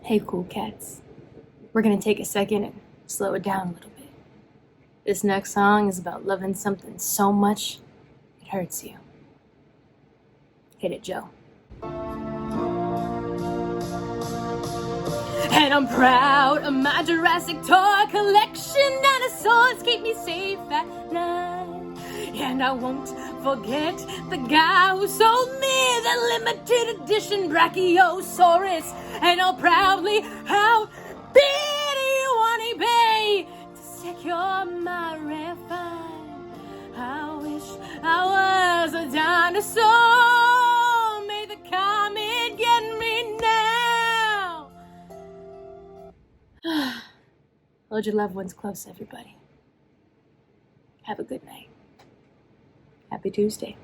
Hey, cool cats. We're gonna take a second and slow it down a little bit. This next song is about loving something so much it hurts you. Hit it, Joe. And I'm proud of my Jurassic toy collection. Dinosaurs keep me safe at night. And I won't forget the guy who sold me the limited edition Brachiosaurus. And I'll proudly outbid you on eBay to secure my rare find. I wish I was a dinosaur. May the comment get me now. Hold your loved ones close, everybody. Have a good night. Happy Tuesday.